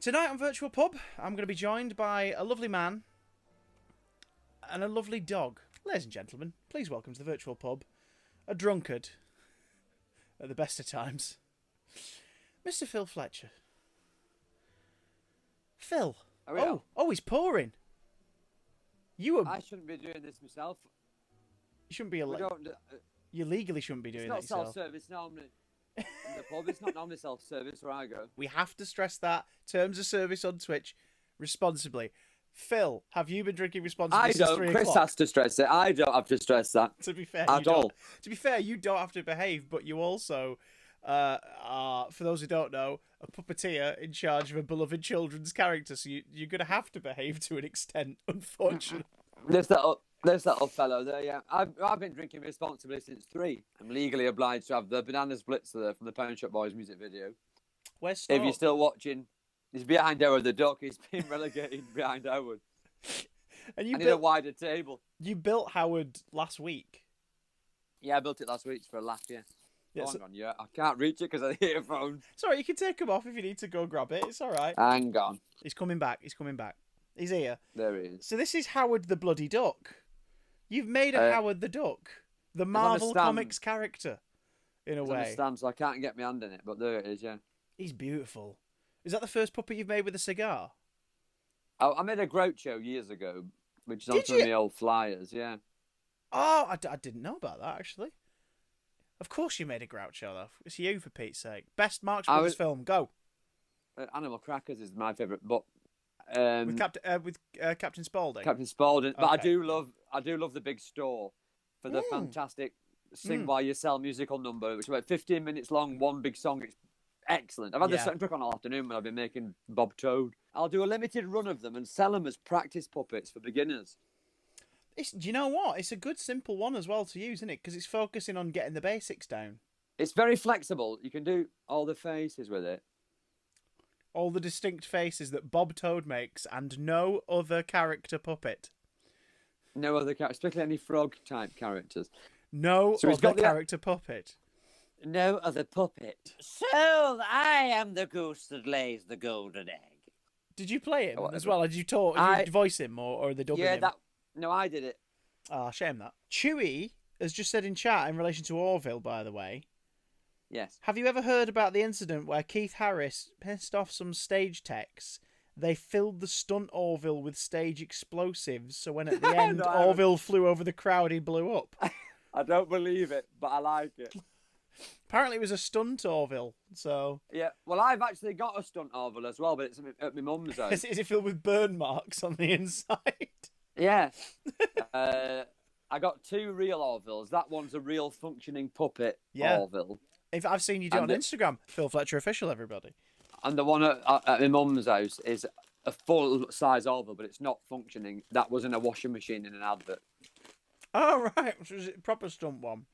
Tonight on Virtual Pub, I'm going to be joined by a lovely man and a lovely dog. Ladies and gentlemen, please welcome to the Virtual Pub, a drunkard at the best of times, Mr. Phil Fletcher. Phil. Oh, he's pouring. I shouldn't be doing this myself. You shouldn't be you legally shouldn't be doing that yourself. It's not self-service normally. In the pub, it's not normally self-service where I go. We have to stress that. Terms of service on Twitch, responsibly. Phil, have you been drinking responsibly since 3 o'clock? Chris has to stress it. I don't have to stress that. To be fair, To be fair, you don't have to behave, but you also are, for those who don't know, a puppeteer in charge of a beloved children's character. So you're going to have to behave to an extent, unfortunately. This little fellow there, yeah. I've been drinking responsibly since 3. I'm legally obliged to have the banana splitzer from the Pound Shop Boys music video. Where's Stork? If you're still watching, he's behind Howard the duck. He's been relegated behind Howard. And I need a wider table. You built Howard last week. Yeah, I built it last week for a laugh, yeah. Hang on, yeah. I can't reach it because of the earphones. Sorry, you can take them off if you need to go grab it. It's all right. Hang on. He's coming back. He's here. There he is. So this is Howard the Bloody Duck. You've made a Howard the Duck, the Marvel Comics character, in a way. It's on the stand, so I can't get my hand in it, but there it is, yeah. He's beautiful. Is that the first puppet you've made with a cigar? Oh, I made a Groucho years ago, which is on some of the old flyers, yeah. Oh, I didn't know about that, actually. Of course you made a Groucho, though. It's you, for Pete's sake. Best Marx Brothers film, go. Animal Crackers is my favourite, but... with Captain Spaulding? Captain Spaulding. But okay. I do love The Big Store for the fantastic Sing While You Sell musical number, which is about 15 minutes long, one big song. It's excellent. I've had the soundtrack on all afternoon when I've been making Bob Toad. I'll do a limited run of them and sell them as practice puppets for beginners. Do you know what? It's a good, simple one as well to use, isn't it? Because it's focusing on getting the basics down. It's very flexible. You can do all the faces with it. All the distinct faces that Bob Toad makes and no other character puppet. No other character, especially any frog-type characters. No other character puppet. No other puppet. So, I am the goose that lays the golden egg. Did you play him as well? Did you talk? Did you voice him or the dubbing him? No, I did it. Oh, shame that. Chewy has just said in chat in relation to Orville, by the way. Yes. Have you ever heard about the incident where Keith Harris pissed off some stage techs? They filled the stunt Orville with stage explosives, so when at the end Orville flew over the crowd, he blew up. I don't believe it, but I like it. Apparently it was a stunt Orville, so... Yeah, well, I've actually got a stunt Orville as well, but it's at my mum's house. Is it filled with burn marks on the inside? Yeah. I got 2 real Orvilles. That one's a real functioning puppet Orville. If I've seen you do it on Instagram, Phil Fletcher Official, everybody. And the one at my mum's house is a full-size Orville, but it's not functioning. That was in a washing machine in an advert. Oh, right. So is it a proper stunt one?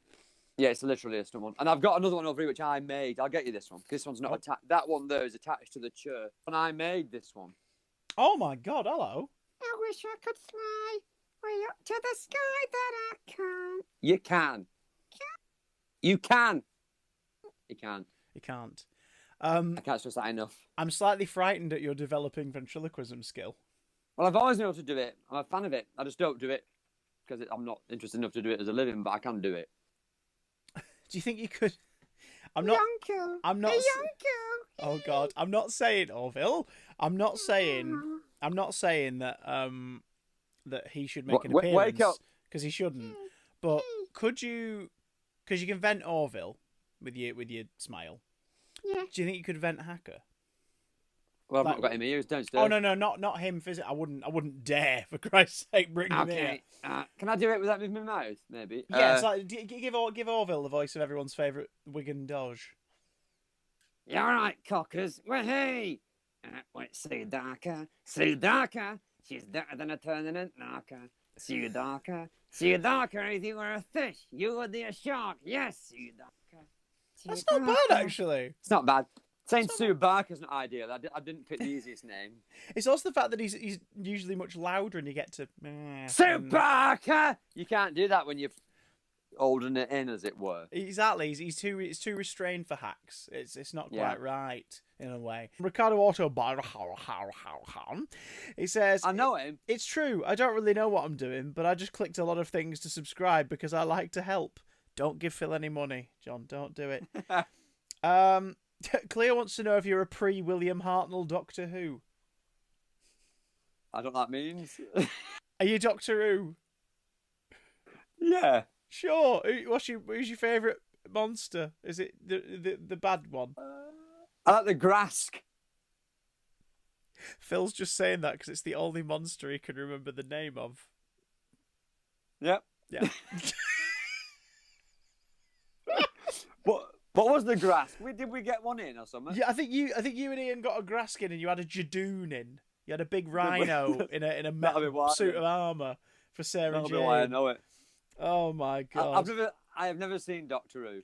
Yeah, it's literally a stunt one. And I've got another one over here, which I made. I'll get you this one. This one's not attached. That one there is attached to the chair. And I made this one. Oh, my God. Hello. I wish I could fly way up to the sky, but I can't. You can. You can. You can't. You can't. I can't stress that enough. I'm slightly frightened at your developing ventriloquism skill. Well, I've always known how to do it. I'm a fan of it. I just don't do it because I'm not interested enough to do it as a living, but I can do it. Do you think you could? I'm not. Yonko. I'm not. Yonko. Oh God! I'm not saying Orville. I'm not saying that that he should make an appearance. Wake up, because he shouldn't. But could you? Because you can vent Orville with your smile. Yeah. Do you think you could vent Hacker? Well, I've not got him here. He's downstairs. Oh no, not him. Physically, I wouldn't dare, for Christ's sake, bring him here. Can I do it without moving my mouth? Maybe. Yeah, it's like give Orville the voice of everyone's favourite Wigan Doge. You're right, cockers. Wahey! What's Sudaka? Sudaka? She's darker than a permanent knocker. Sudaka? Sudaka, if you were a fish, you would be a shark. Yes, Sudaka. That's not bad, actually. It's not bad. Saying Sue Barker's not ideal. I didn't pick the easiest name. It's also the fact that he's usually much louder and you get to... Sue Barker! You can't do that when you're holding it in, as it were. Exactly. He's too restrained for hacks. It's not quite Yeah. right in a way. Ricardo Otto, he says, I know him. It's true. I don't really know what I'm doing, but I just clicked a lot of things to subscribe because I like to help. Don't give Phil any money, John. Don't do it. Cleo wants to know if you're a pre-William Hartnell Doctor Who. I don't know what that means. Are you Doctor Who? Yeah. Sure. Who's your favourite monster? Is it the bad one? I like the Grask. Phil's just saying that because it's the only monster he can remember the name of. Yep. Yeah. What was the Grask? Did we get one in or something? Yeah, I think you and Ian got a Graskin and you had a Jadoon in. You had a big rhino in a metal suit of armour for Sarah That'll Jane. be why I know it. Oh my god! I have never seen Doctor Who.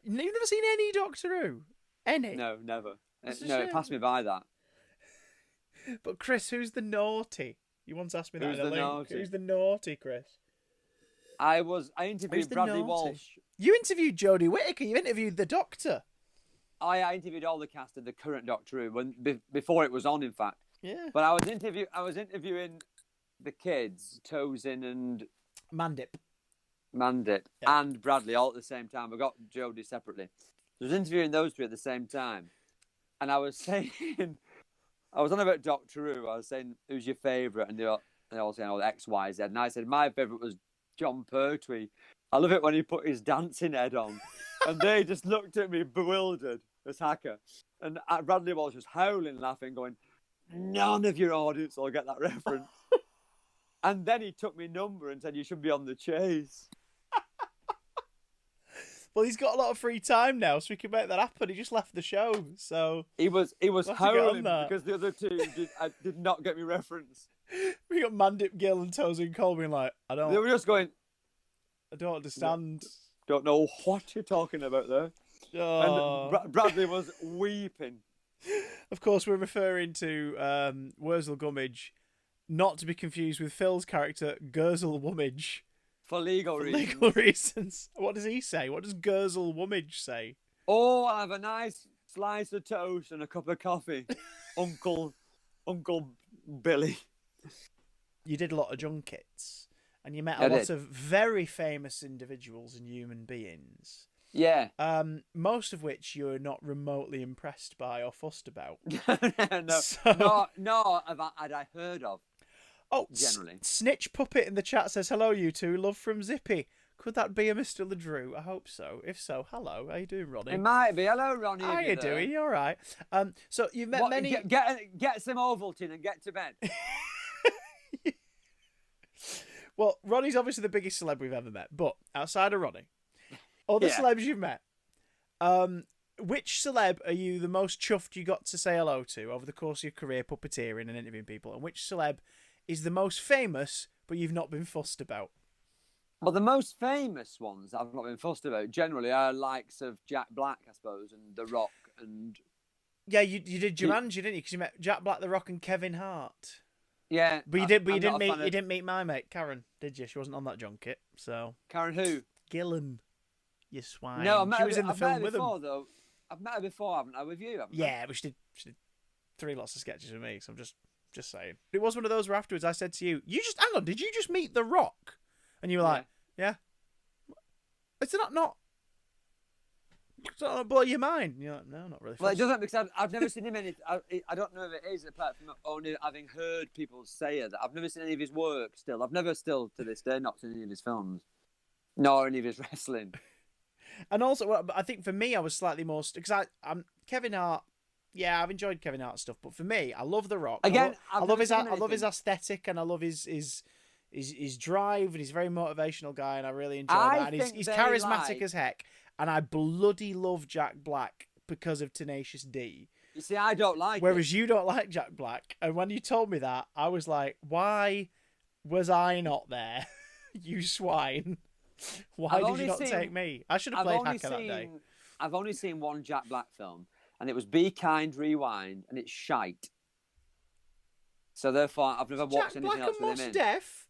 You've never seen any Doctor Who? Any? No, never. That's a No, shame. it passed me by that. But Chris, who's the naughty? You once asked me that Who's in a the link. naughty? Who's the naughty, Chris? I Who's interviewed the Bradley naughty? Walsh. You interviewed Jodie Whittaker. You interviewed the Doctor. I interviewed all the cast of the current Doctor Who before it was on, in fact. Yeah. But I was interviewing the kids, Tosin and Mandip. Mandip, Yeah. and Bradley all at the same time. I got Jodie separately. So I was interviewing those three at the same time. And I was saying, I was on about Doctor Who. I was saying, who's your favourite? And they all saying, X, Y, Z. And I said, my favourite was John Pertwee. I love it when he put his dancing head on. And they just looked at me bewildered as hacker. And Bradley Walsh was howling, laughing, going, none of your audience will get that reference. And then he took my number and said, you should be on the chase. Well, he's got a lot of free time now, so he can make that happen. He just left the show, so He was We'll have to get on howling that. because the other two did not get me reference. we got Mandip Gill and Tosin Cole being like, I They were just going, don't understand. don't know what you're talking about there. Oh. And Bradley was weeping. Of course, we're referring to Wurzel Gummidge, not to be confused with Phil's character, Gurzel Wummidge. For legal For reasons. legal reasons. What does he say? What does Gurzel Wummidge say? Oh, I'll have a nice slice of toast and a cup of coffee. Uncle Billy. You did a lot of junkets, and you met I a lot did. of very famous individuals and human beings. Yeah. Most of which you're not remotely impressed by or fussed about. No, had I heard of. Oh, Generally. Snitch Puppet in the chat says, hello, you two. Love from Zippy. Could that be a Mr. LeDrew? I hope so. If so, hello. How you doing, Ronnie? It might be. Hello, Ronnie. How you doing? You all right? So you've met many... Get some Ovaltine and get to bed. Well, Ronnie's obviously the biggest celeb we've ever met, but outside of Ronnie, all the Yeah. celebs you've met, which celeb are you the most chuffed you got to say hello to over the course of your career puppeteering and interviewing people, and which celeb is the most famous but you've not been fussed about? Well, the most famous ones I've not been fussed about generally are likes of Jack Black, I suppose, and The Rock, and Yeah, you did Jumanji, didn't you? Because you met Jack Black, The Rock, and Kevin Hart. yeah. But you I'm not a fan of- didn't meet my mate Karen, did you? She wasn't on that junket, so Karen who? Gillan, you swine. No, she was in the I've met film her with before, him. though. I've met her before, haven't I? With you, haven't I? Yeah, but she did 3 lots of sketches with me, so I'm just saying. It was one of those where afterwards I said to you, hang on, did you just meet The Rock? And you were like, yeah. Does that not blow your mind? And you're like, no, not really. Well, it fussed." doesn't because I've never seen him in it. I don't know if it is, apart from only having heard people say it. I've never seen any of his work still. I've never still, to this day, not seen any of his films. Nor any of his wrestling. And also, well, I think for me, I was slightly more... Because I'm Kevin Hart... Yeah, I've enjoyed Kevin Hart stuff, but for me, I love The Rock. Again, I I've love never his seen I love his anything. aesthetic, and I love his drive, and he's a very motivational guy, and I really enjoy I that. And think he's they charismatic like- as heck, and I bloody love Jack Black because of Tenacious D. You see, I don't like it. Whereas you don't like Jack Black, and when you told me that, I was like, why was I not there? You swine. Why I've did only you not seen- take me? I should have played Hacker that day. I've only seen one Jack Black film, and it was Be Kind, Rewind, and it's shite. So therefore, I've never watched Jack anything Black else and with Mos him in. Def?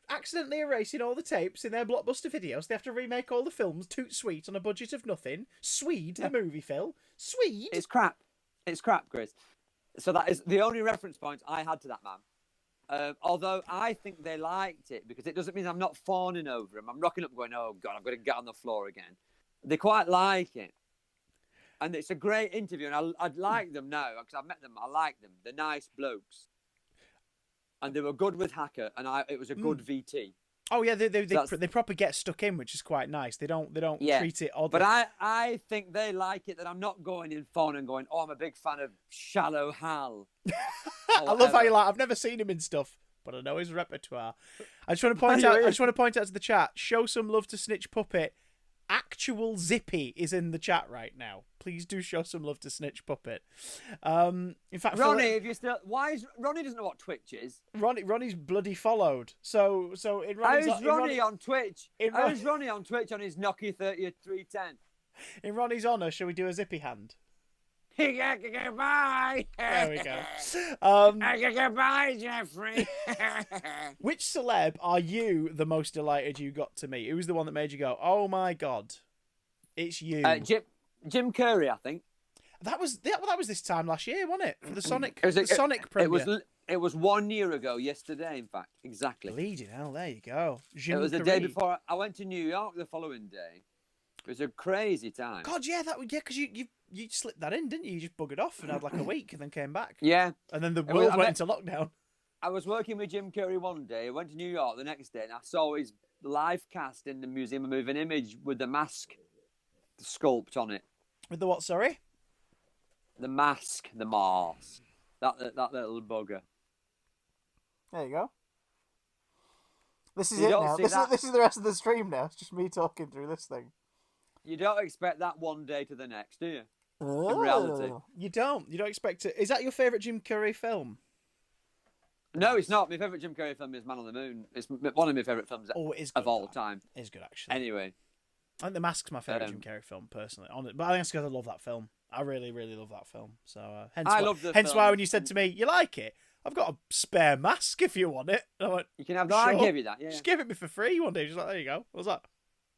accidentally erasing all the tapes in their blockbuster videos. They have to remake all the films toot sweet on a budget of nothing. Swede, the movie, Phil. Swede? It's crap. It's crap, Chris. So that is the only reference point I had to that man. Although I think they liked it because it doesn't mean I'm not fawning over him. I'm rocking up going, oh, God, I'm going to get on the floor again. They quite like it. And it's a great interview. And I'd like them now because I've met them. I like them. They're nice blokes. And they were good with Hacker. And it was a good VT. Oh, yeah, they proper get stuck in, which is quite nice. They don't treat it oddly. But I think they like it that I'm not going in phone and going, oh, I'm a big fan of Shallow Hal. I love how you like, I've never seen him in stuff, but I know his repertoire. I just want to point out to the chat, show some love to Snitch Puppet. Actual Zippy is in the chat right now. Please do show some love to Snitch Puppet. In fact, Ronnie, if you still, Ronnie doesn't know what Twitch is? Ronnie's bloody followed. So in Ronnie's, how's Ronnie on Twitch? How's Ronnie on Twitch on his Nokia 3310? In Ronnie's honour, shall we do a Zippy hand? Goodbye. There we go. Goodbye, Jeffrey. Which celeb are you the most delighted you got to meet? Who was the one that made you go, oh my God, it's you? Jim Carrey, I think. That was this time last year, wasn't it? For the Sonic premiere. It was 1 year ago yesterday, in fact, exactly. Bleeding hell, there you go. Jim it was the Carrey. day before I went to New York the following day. It was a crazy time. God, yeah, because you slipped that in, didn't you? You just buggered off and had like a week and then came back. Yeah. And then the world went into lockdown. I was working with Jim Carrey one day. I went to New York the next day and I saw his live cast in the Museum of Moving Image with the mask sculpt on it. With the what, sorry? The mask. That little bugger. There you go. This is it now. This is the rest of the stream now. It's just me talking through this thing. You don't expect that one day to the next, do you? In reality. You don't expect it. Is that your favourite Jim Carrey film? No, it's not. My favourite Jim Carrey film is Man on the Moon. It's one of my favourite films of all time. It is good, actually. Anyway. I think The Mask's my favourite Jim Carrey film, personally. But I think it's because I love that film. I really, really love that film. So hence why when you said to me, you like it? I've got a spare mask if you want it. I went, you can have that. Sure. I give you that, yeah. Just give it me for free one day. Just like, there you go. What's that?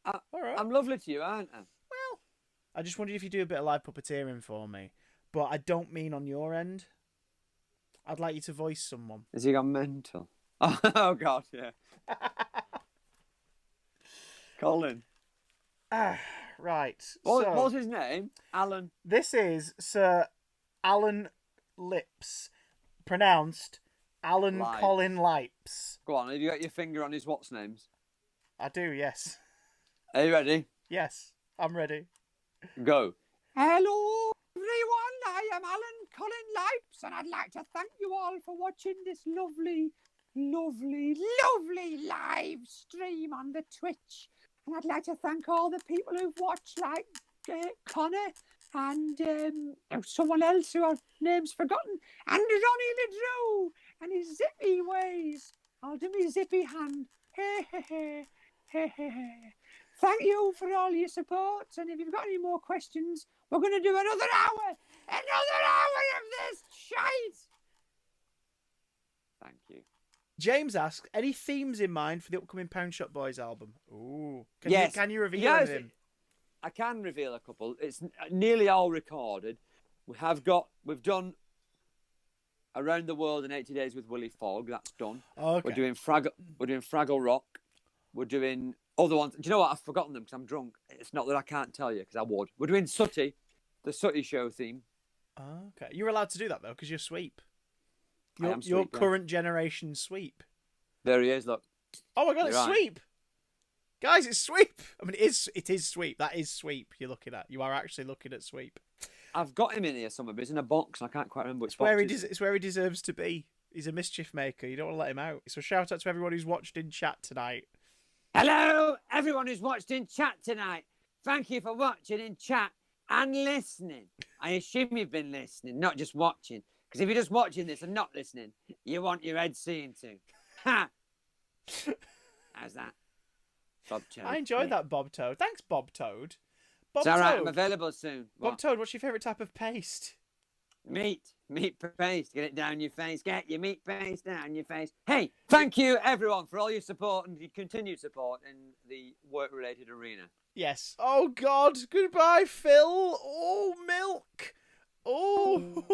All right. I'm lovely to you, aren't I? Well, I just wondered if you do a bit of live puppeteering for me. But I don't mean on your end. I'd like you to voice someone. Has he gone mental? Oh God, yeah. Colin. Right. What's his name? Alan. This is Sir Alan Lips. Pronounced Alan Lights. Colin Lipes. Go on, have you got your finger on his what's names? I do, yes. Are you ready? Yes, I'm ready. Go. Hello, everyone. I am Alan Colin Lipes, and I'd like to thank you all for watching this lovely, lovely, lovely live stream on the Twitch. And I'd like to thank all the people who've watched, like Connor and someone else who our name's forgotten, and Ronnie LeDrew and his zippy ways. I'll do my zippy hand. Hey, hey, hey, hey, hey, hey. Thank you for all your support, and if you've got any more questions, we're going to do another hour of this shite. Thank you. James asks, any themes in mind for the upcoming Pound Shop Boys album? Ooh. Can you reveal anything? I can reveal a couple. It's nearly all recorded. We've done Around the World in 80 Days with Willie Fogg. That's done. Okay. We're doing Fraggle Rock. We're doing other ones. Do you know what? I've forgotten them because I'm drunk. It's not that I can't tell you because I would. We're doing Sooty, the Sooty Show theme. Okay. You're allowed to do that though because you're sweep. Your current generation sweep. There he is. Look. Oh my God! It's sweep. Guys, it's sweep. I mean, it is sweep. That is sweep you're looking at. You are actually looking at sweep. I've got him in here somewhere, but he's in a box. I can't quite remember which box. It's where he deserves to be. He's a mischief maker. You don't want to let him out. So shout out to everyone who's watched in chat tonight. Hello, everyone who's watched in chat tonight. Thank you for watching in chat and listening. I assume you've been listening, not just watching. Because if you're just watching this and not listening, you want your head seeing to. Ha! How's that? Bob Toad. I enjoyed that, Bob Toad. Thanks, Bob Toad. It's all right, I'm available soon. Bob Toad, what's your favourite type of paste? Meat paste, get it down your face. Get your meat paste down your face. Hey, Thank you, everyone, for all your support and your continued support in the work-related arena. Yes. Oh, God. Goodbye, Phil. Oh, milk. Oh.